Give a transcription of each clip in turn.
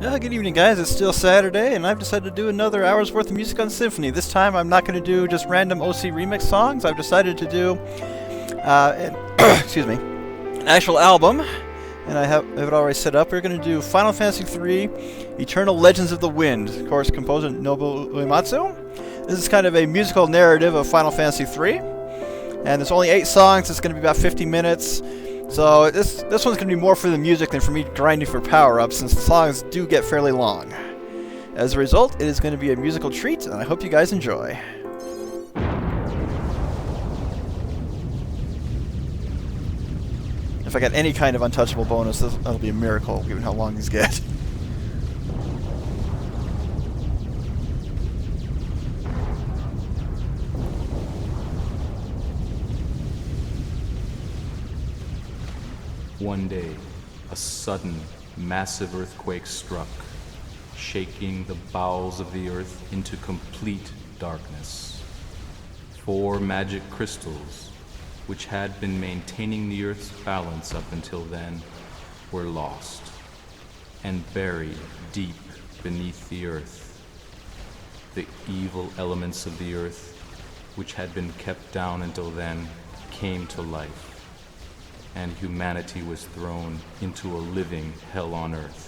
Good evening, guys. It's still Saturday, and I've decided to do another hour's worth of music on Symphony. This time, I'm not going to do just random OC remix songs. I've decided to do, excuse me, an actual album, and I have it already set up. We're going to do Final Fantasy III: Eternal Legends of the Wind. Of course, composer Nobuo Uematsu. This is kind of a musical narrative of Final Fantasy III, and there's only 8 songs. It's going to be about 50 minutes. So this one's going to be more for the music than for me grinding for power-ups, since the songs do get fairly long. As a result, it is going to be a musical treat, and I hope you guys enjoy. If I get any kind of untouchable bonus, that'll be a miracle, given how long these get. One day, a sudden, massive earthquake struck, shaking the bowels of the earth into complete darkness. 4 magic crystals, which had been maintaining the earth's balance up until then, were lost and buried deep beneath the earth. The evil elements of the earth, which had been kept down until then, came to life, and humanity was thrown into a living hell on earth.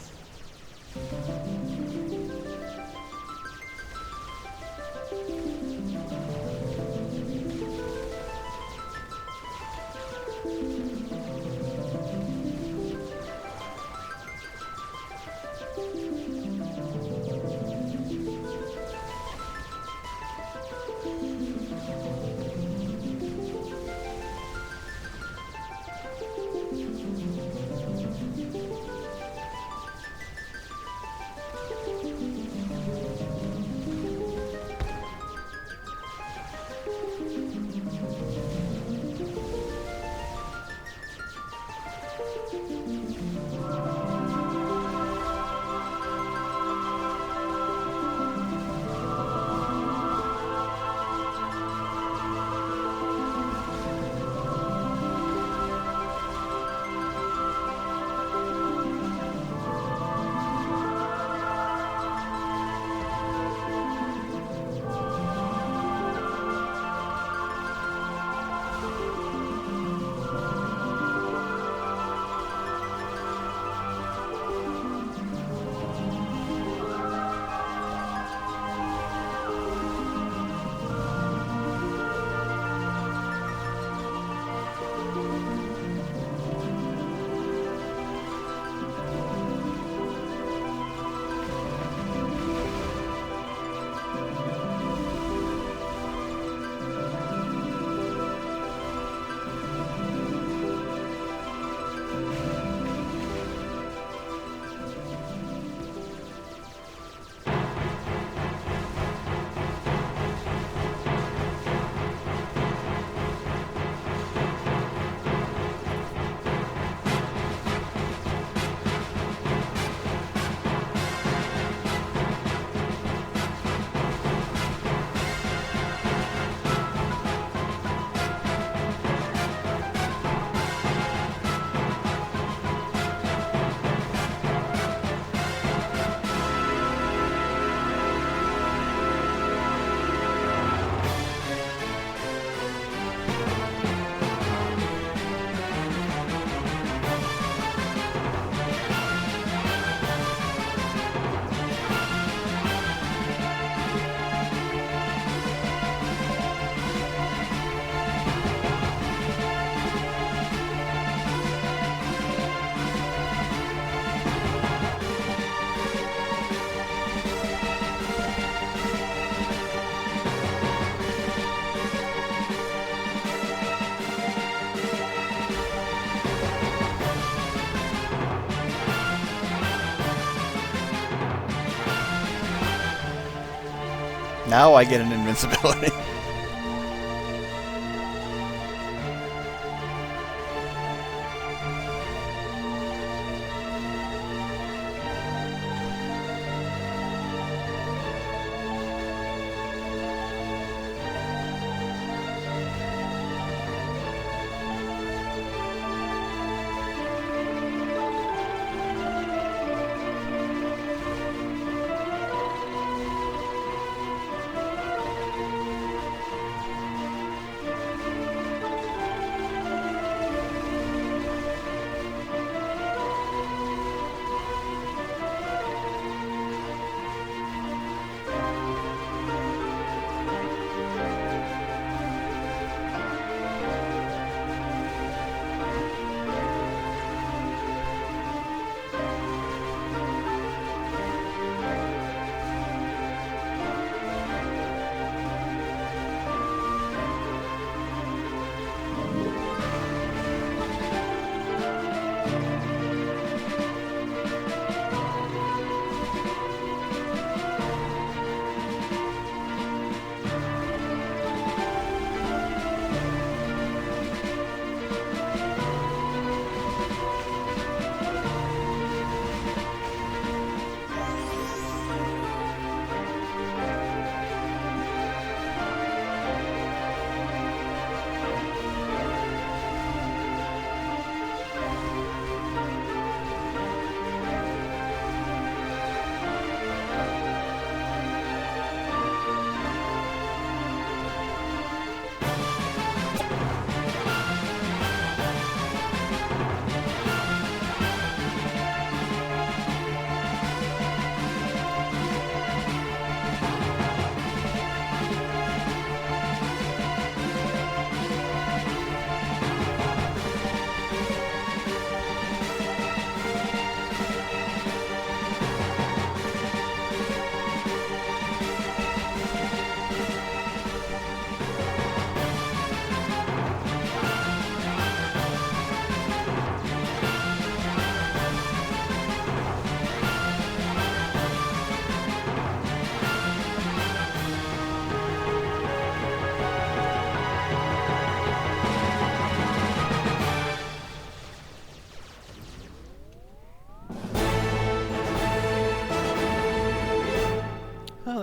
Now I get an invincibility.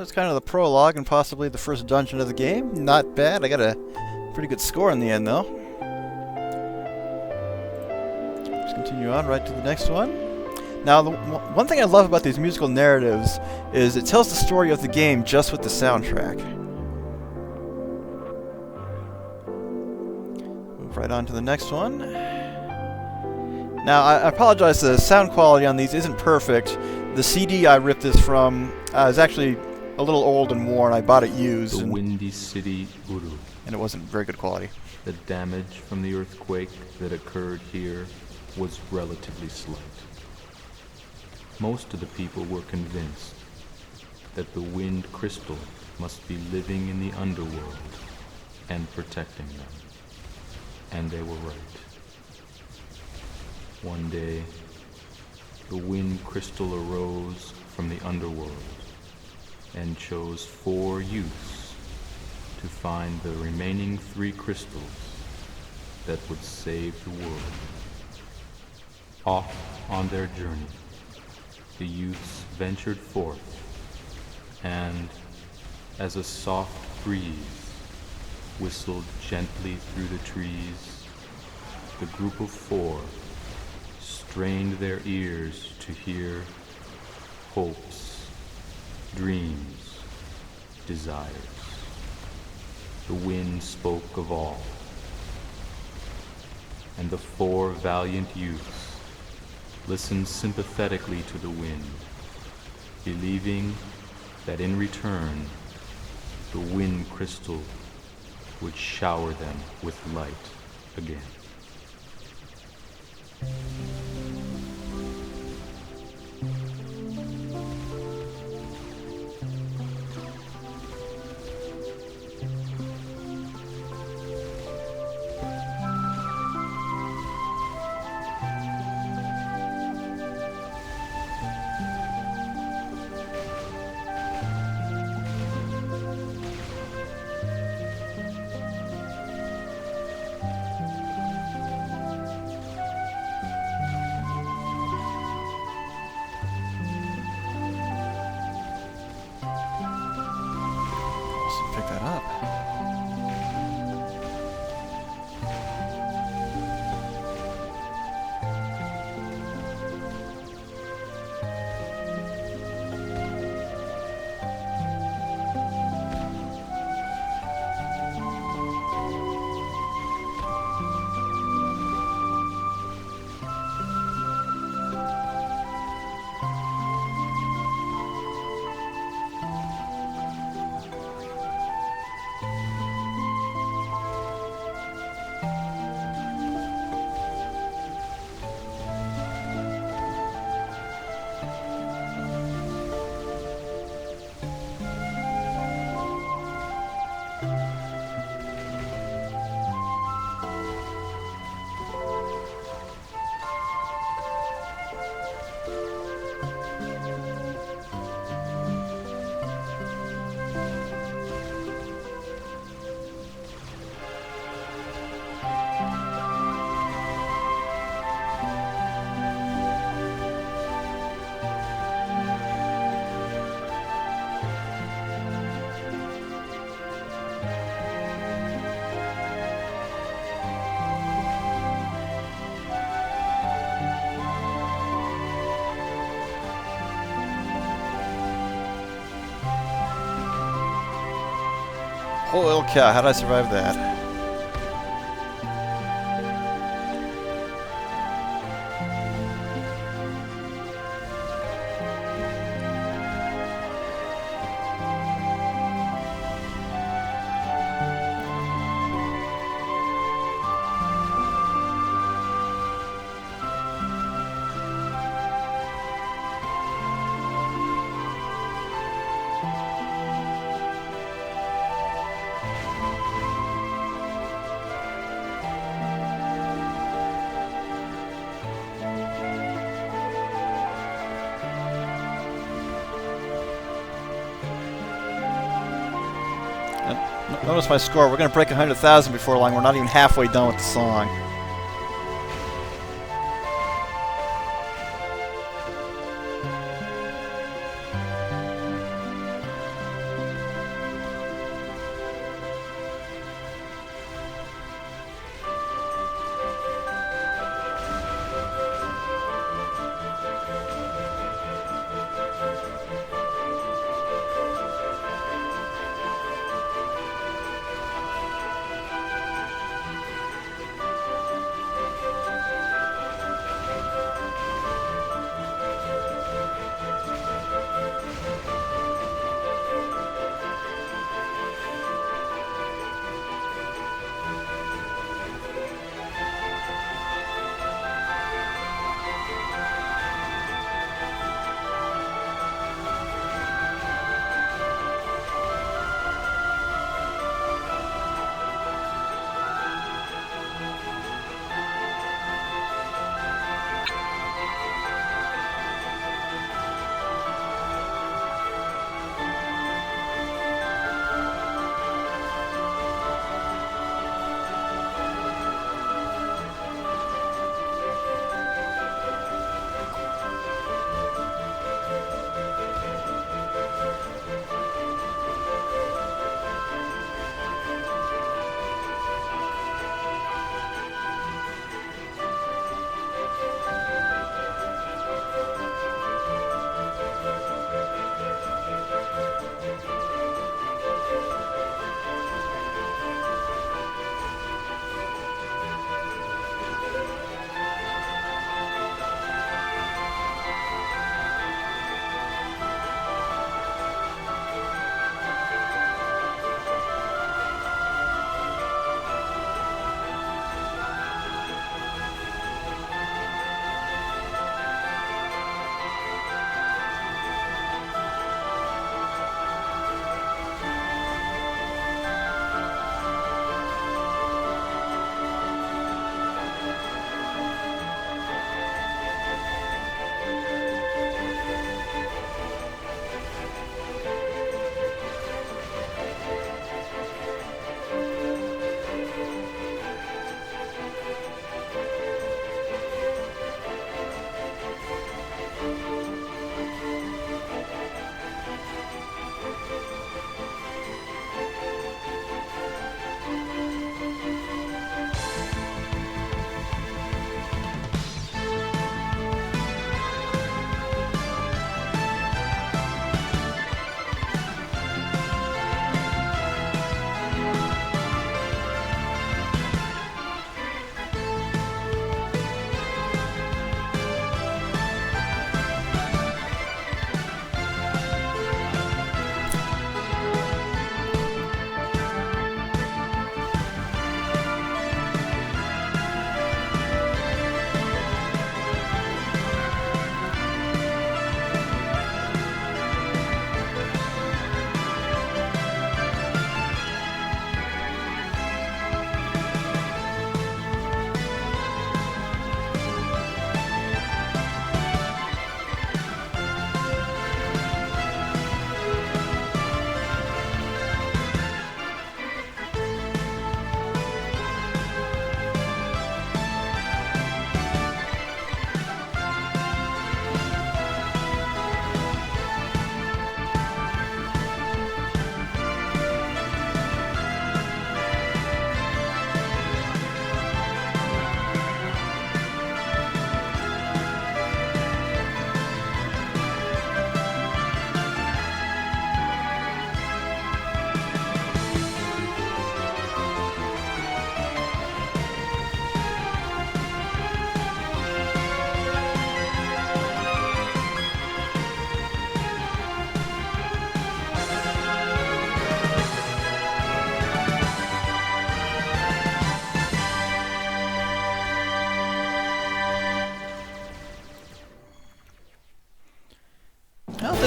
that's kind of the prologue and possibly the first dungeon of the game. Not bad. I got a pretty good score in the end, though. Let's continue on right to the next one. Now, the one thing I love about these musical narratives is it tells the story of the game just with the soundtrack. Move right on to the next one. Now, I apologize, the sound quality on these isn't perfect. The CD I ripped this from is actually a little old and worn. I bought it used. The Windy City, Uru. And it wasn't very good quality. The damage from the earthquake that occurred here was relatively slight. Most of the people were convinced that the wind crystal must be living in the underworld and protecting them. And they were right. One day, the wind crystal arose from the underworld and chose 4 youths to find the remaining 3 crystals that would save the world. Off on their journey, the youths ventured forth, and as a soft breeze whistled gently through the trees, the group of 4 strained their ears to hear hopes, dreams, desires. The wind spoke of all, and the 4 valiant youths listened sympathetically to the wind, believing that in return the wind crystal would shower them with light again. Pick that up. Holy cow, how did I survive that? Notice my score. We're going to break 100,000 before long. We're not even halfway done with the song.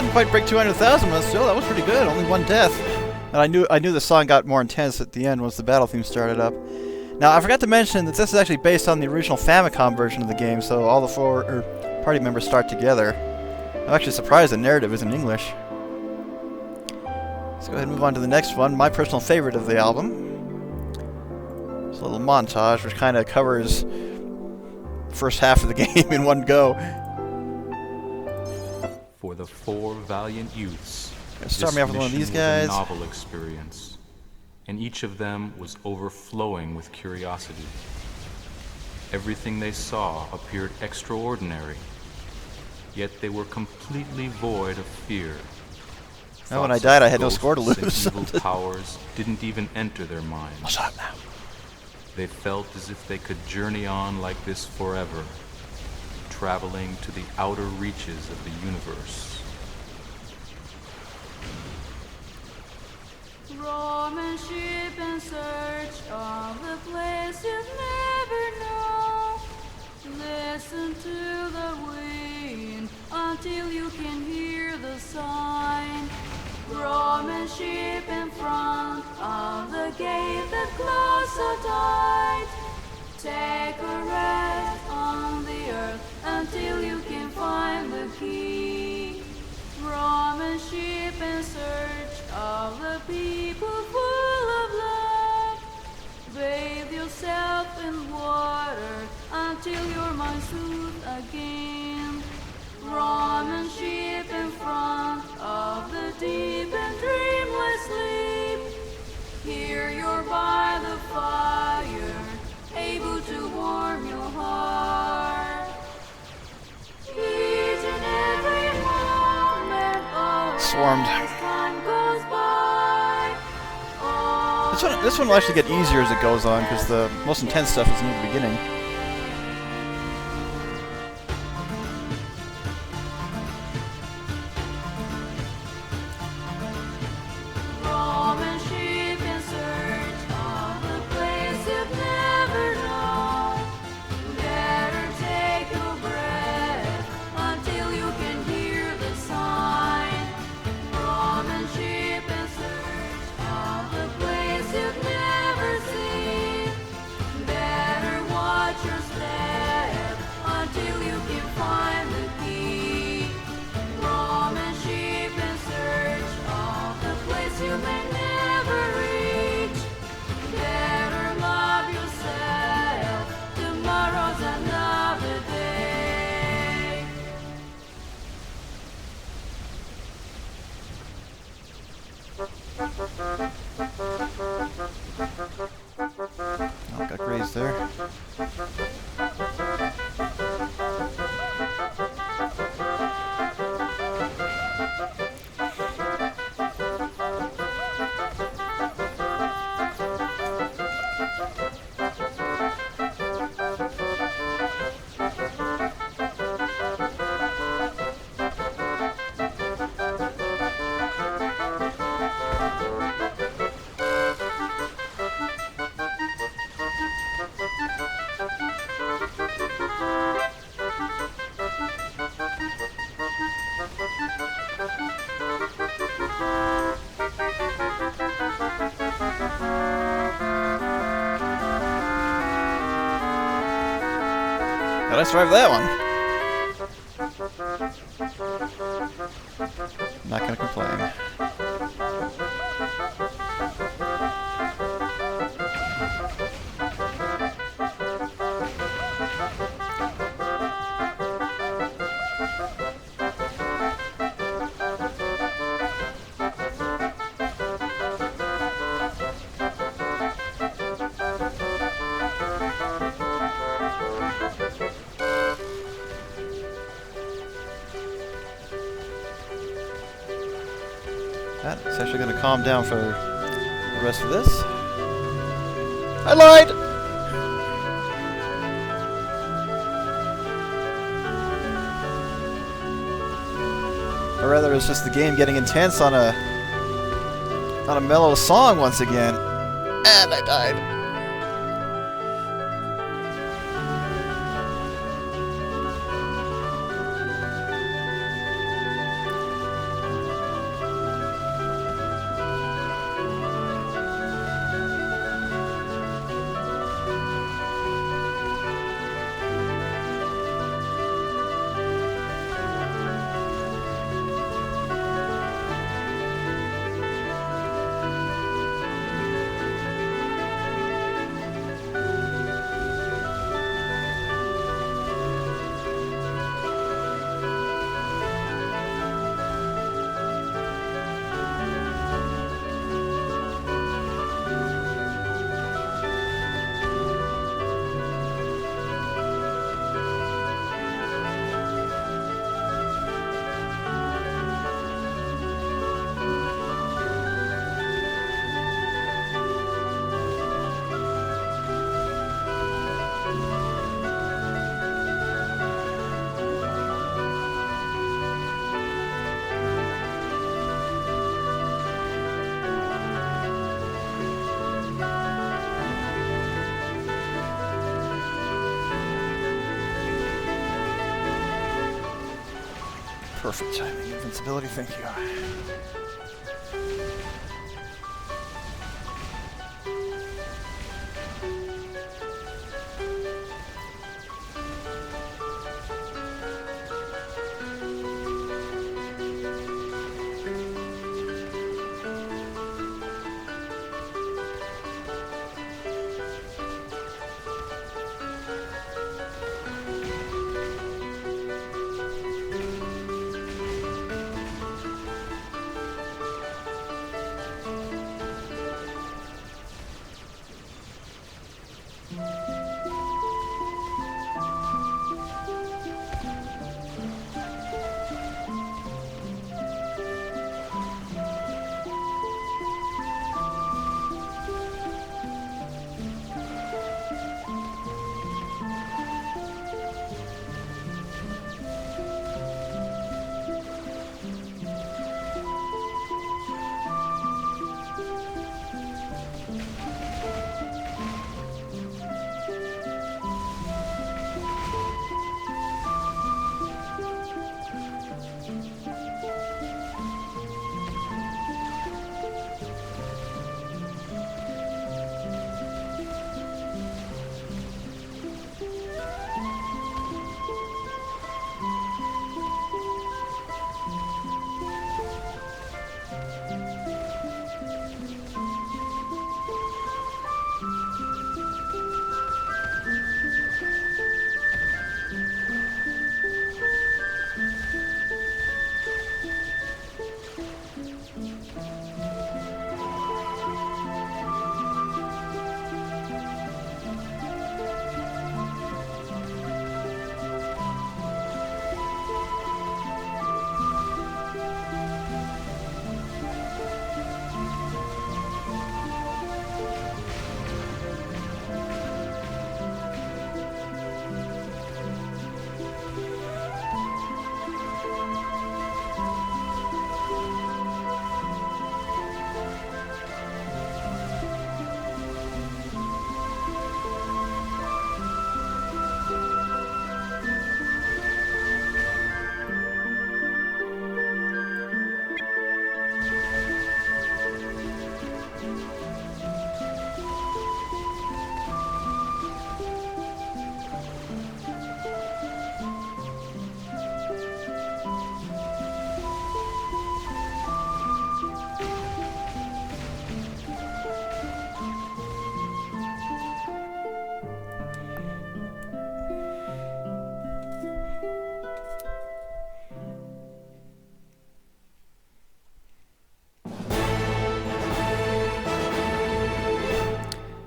didn't quite break 200,000, but still, that was pretty good. Only one death. And I knew the song got more intense at the end once the battle theme started up. Now, I forgot to mention that this is actually based on the original Famicom version of the game, so all the party members start together. I'm actually surprised the narrative is in English. Let's go ahead and move on to the next one, my personal favorite of the album. It's a little montage, which kind of covers the first half of the game in one go. For the four valiant youths, Start me off with one of these guys. a novel experience, and each of them was overflowing with curiosity. Everything they saw appeared extraordinary, yet they were completely void of fear. Oh, when I died, I had no Ghosts score to and lose. evil powers didn't even enter their minds. Shut up now. They felt as if they could journey on like this forever, traveling to the outer reaches of the universe. Roam and ship in search of the place you've never known. Listen to the wind until you can hear the sign. Roam and ship in front of the gate that closed so tight. Take a rest on the earth until you can find the key. Roam and ship in search of the people full of love. Bathe yourself in water until your mind's soothed again. Roam and ship in front of the deep and dreamless sleep. Here you're by the fire, able to warm your heart. Each and every moment, Swarmed. as time goes by. This one will actually get easier as it goes on, because the most intense stuff is near the beginning. Roam and ship in search of the place you've never known. Better take a breath until you can hear the sign. Roam and ship in search of the place you've never seen. Better watch your step until you can find the key. Roam and ship in search of the place you may never reach. Better love yourself, tomorrow's another day. Oh, got grazed there. Did I survive that one? Not gonna complain. It's actually going to calm down for the rest of this. I lied! Or rather, it's just the game getting intense on a mellow song once again. And I died. Perfect timing. Invincibility, thank you.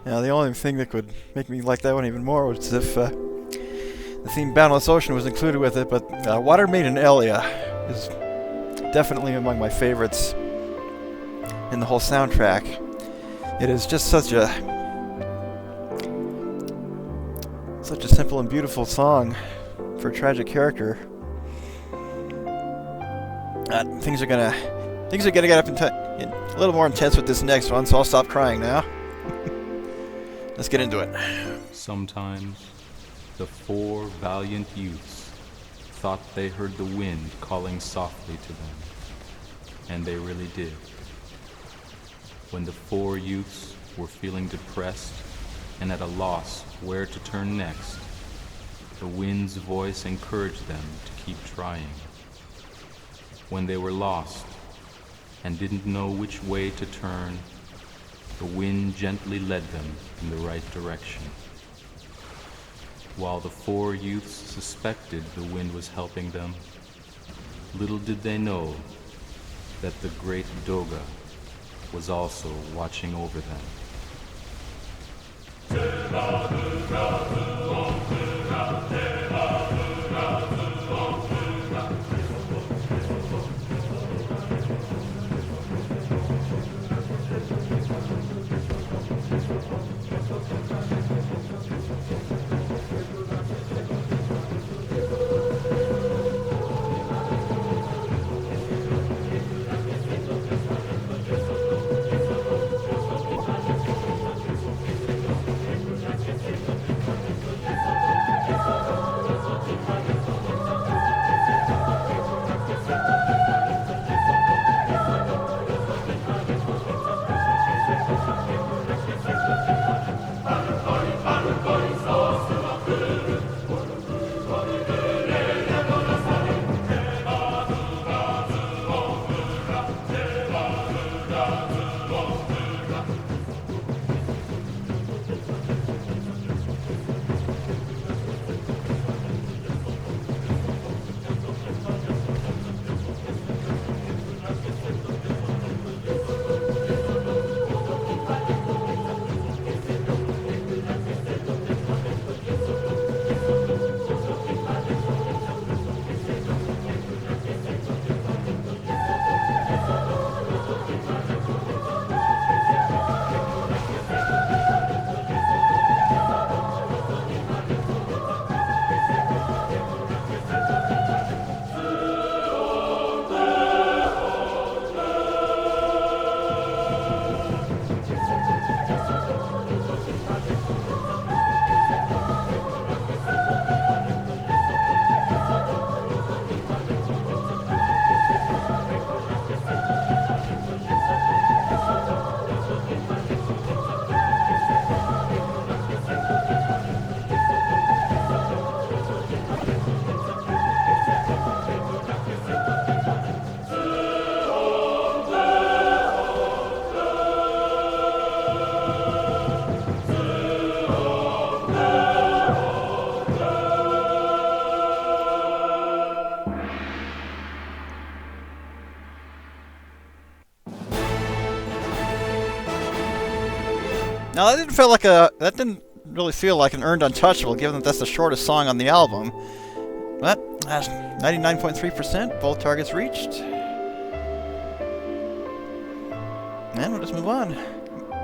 Now, the only thing that could make me like that one even more was if the theme Boundless Ocean was included with it, but Water Maiden Elia is definitely among my favorites in the whole soundtrack. It is just such a simple and beautiful song for a tragic character. Things are gonna get up a little more intense with this next one, so I'll stop crying now. Let's get into it. Sometimes the four valiant youths thought they heard the wind calling softly to them, and they really did. When the four youths were feeling depressed and at a loss where to turn next, the wind's voice encouraged them to keep trying. When they were lost and didn't know which way to turn, the wind gently led them in the right direction. While the four youths suspected the wind was helping them, little did they know that the great Doga was also watching over them. Now that didn't really feel like an earned untouchable, given that that's the shortest song on the album. But 99.3%, both targets reached. And we'll just move on.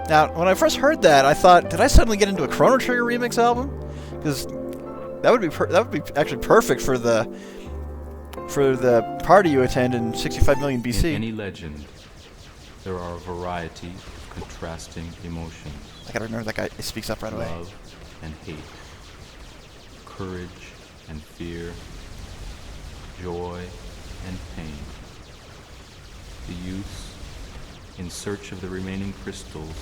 Now, when I first heard that, I thought, did I suddenly get into a Chrono Trigger remix album? Because that would be actually perfect for the party you attend in 65 million BC. In any legend, there are a variety of contrasting emotions. I gotta remember that guy speaks up right away. Love and hate, courage and fear, joy and pain. The youths, in search of the remaining crystals,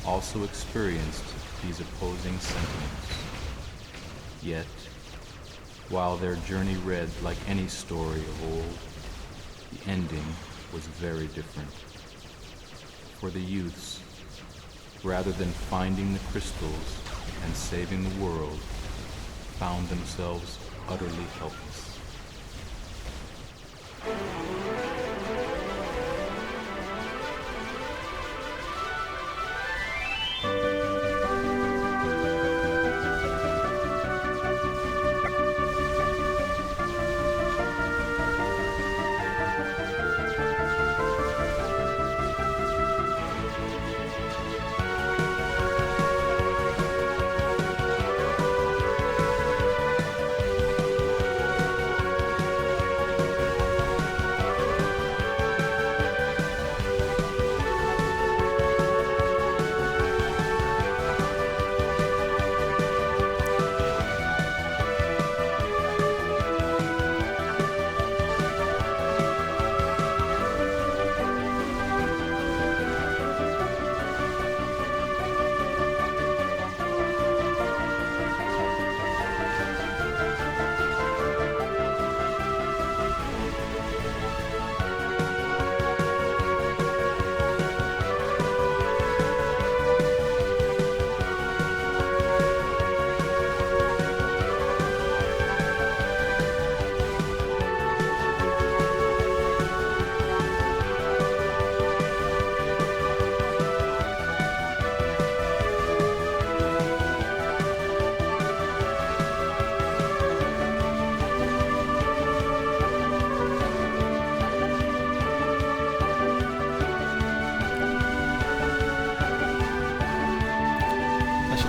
also experienced these opposing sentiments. Yet, while their journey read like any story of old, the ending was very different. For the youths, rather than finding the crystals and saving the world, found themselves utterly helpless.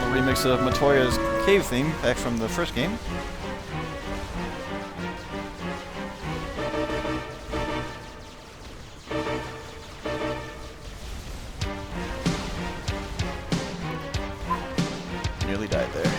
Remix of Matoya's cave theme back from the first game. Nearly died there.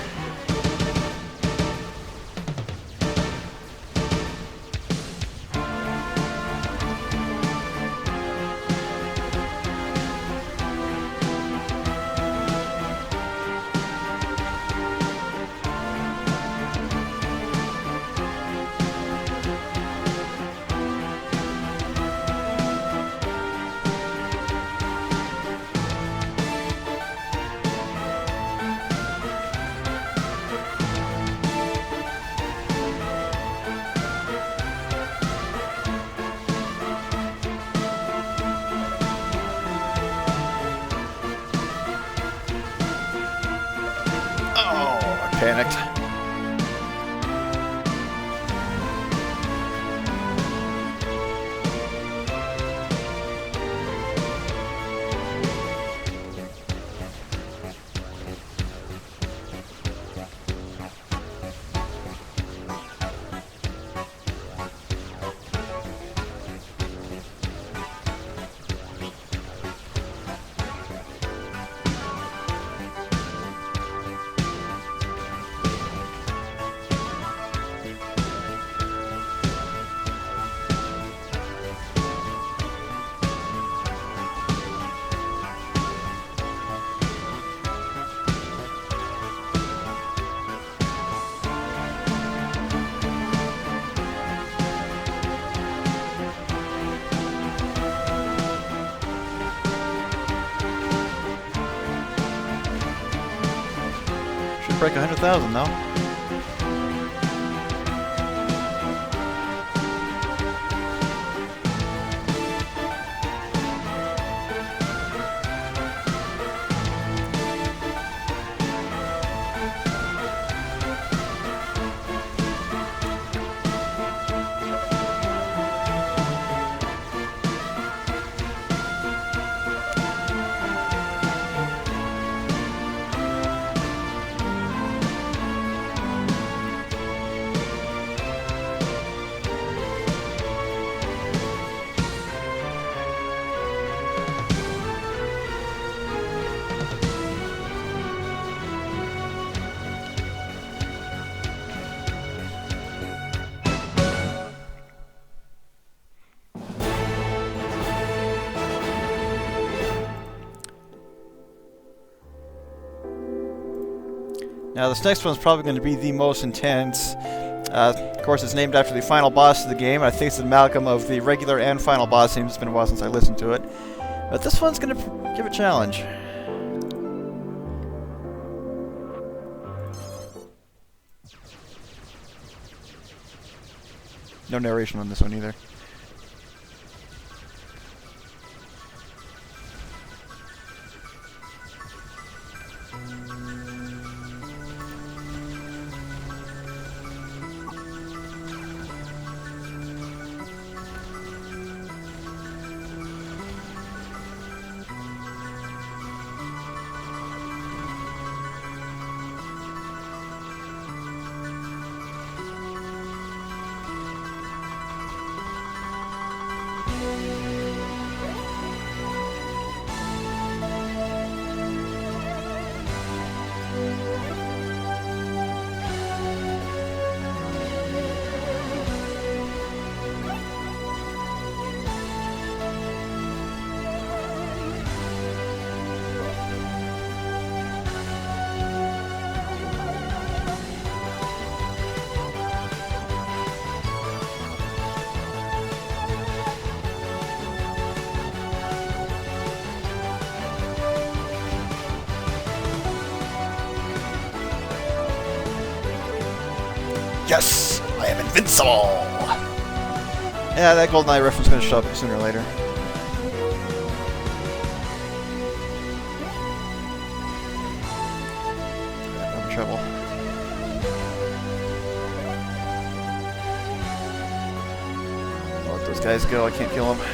Panicked. Break 100,000 now. Now this next one's probably going to be the most intense. Of course, it's named after the final boss of the game. I think it's an amalgam of the regular and final boss themes. It's been a while since I listened to it. But this one's going to give a challenge. No narration on this one either. Yes! I am invincible! Yeah, that GoldenEye reference is going to show up sooner or later. I'm in trouble. I'll let those guys go, I can't kill them.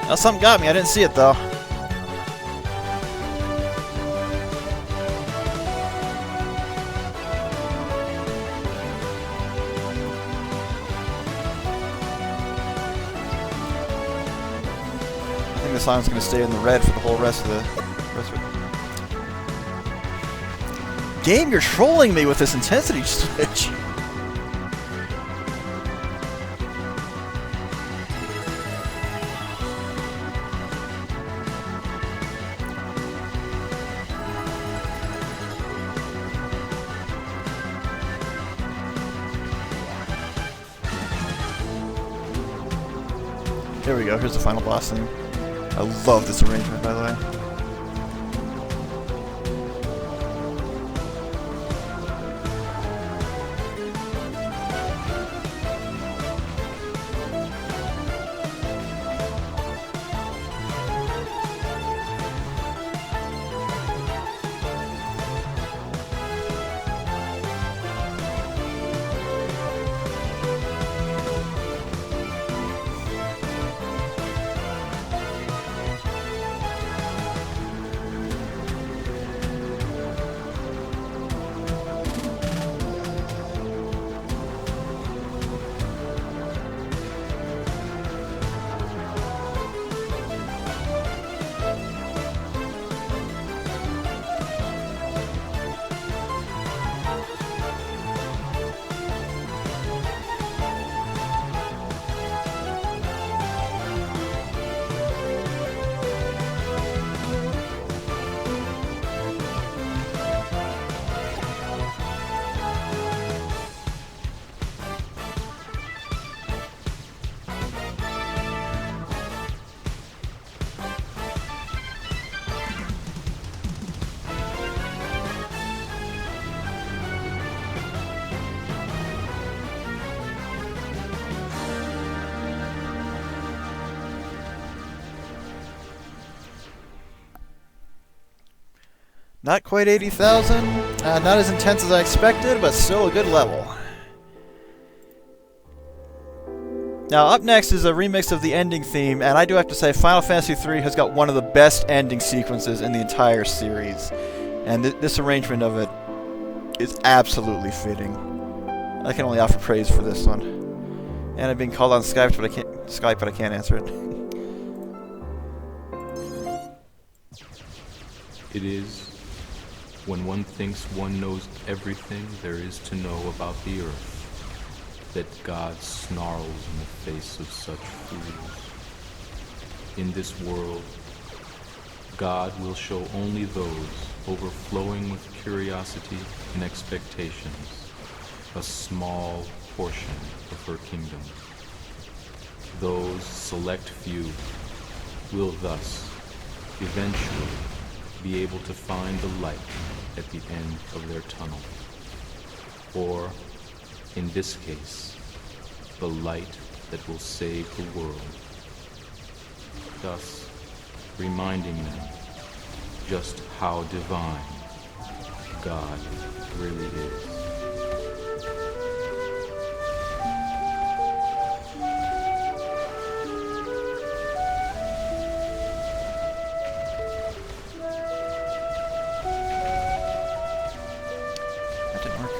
Now something got me, I didn't see it though. I think the song's gonna stay in the red for the whole rest of it. Game, you're trolling me with this intensity switch. There we go, here's the final boss theme. I love this arrangement, by the way. Not quite 80,000. Not as intense as I expected, but still a good level. Now, up next is a remix of the ending theme, and I do have to say Final Fantasy III has got one of the best ending sequences in the entire series. And this arrangement of it is absolutely fitting. I can only offer praise for this one. And I'm being called on Skype, but I can't answer it. It is when one thinks one knows everything there is to know about the earth, that God snarls in the face of such fools. In this world, God will show only those overflowing with curiosity and expectations a small portion of her kingdom. Those select few will thus eventually be able to find the light at the end of their tunnel, or, in this case, the light that will save the world, thus reminding them just how divine God really is. That didn't work.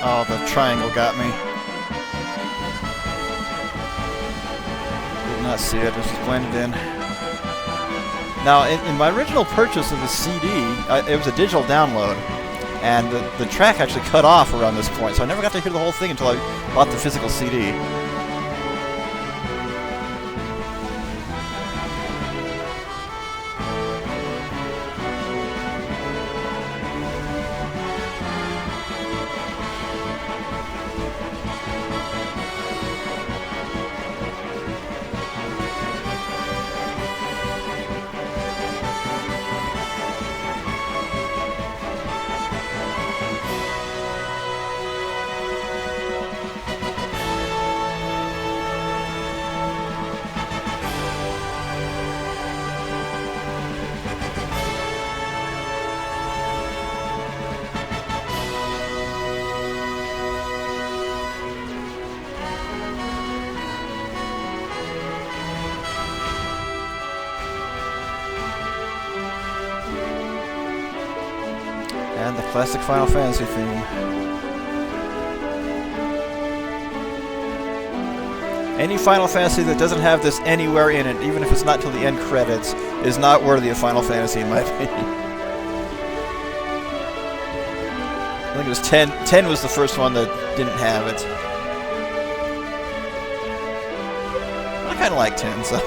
Oh, the triangle got me. Did not see it, just blended in. Now, in my original purchase of the CD, it was a digital download, and the track actually cut off around this point, so I never got to hear the whole thing until I bought the physical CD. And the classic Final Fantasy theme. Any Final Fantasy that doesn't have this anywhere in it, even if it's not till the end credits, is not worthy of Final Fantasy in my opinion. I think it was 10. 10 was the first one that didn't have it. I kind of like 10, so...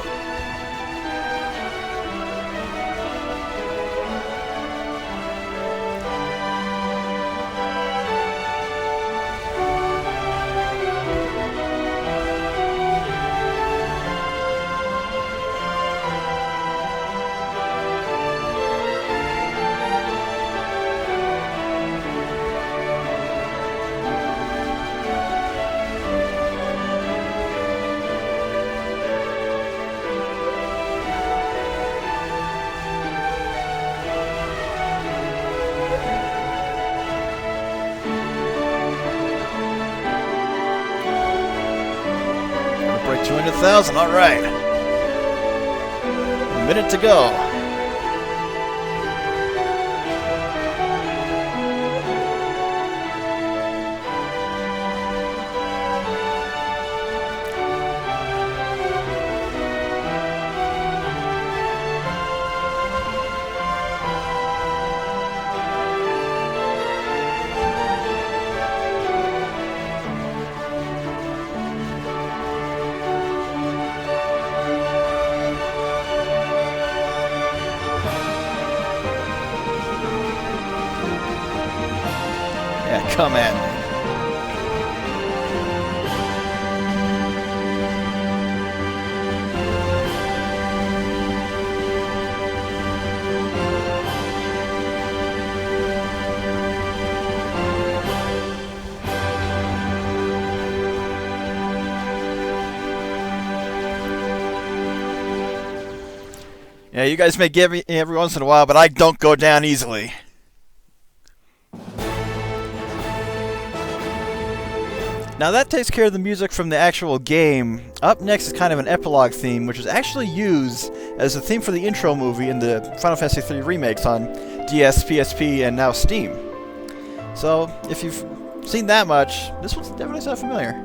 Break 200,000, alright. A minute to go. Yeah, come in. Yeah, you guys may give me every once in a while, but I don't go down easily. Now that takes care of the music from the actual game. Up next is kind of an epilogue theme, which is actually used as a theme for the intro movie in the Final Fantasy III remakes on DS, PSP, and now Steam. So, if you've seen that much, this one's definitely sound familiar.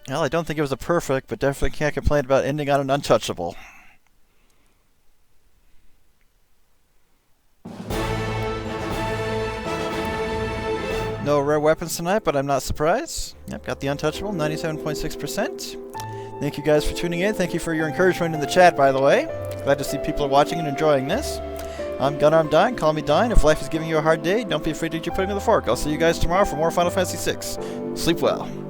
Well, I don't think it was a perfect, but definitely can't complain about ending on an untouchable. No rare weapons tonight, but I'm not surprised. Yep, got the untouchable, 97.6%. Thank you guys for tuning in. Thank you for your encouragement in the chat, by the way. Glad to see people are watching and enjoying this. I'm Gunarm Dine. Call me Dine. If life is giving you a hard day, don't be afraid to eat your pudding with a fork. I'll see you guys tomorrow for more Final Fantasy VI. Sleep well.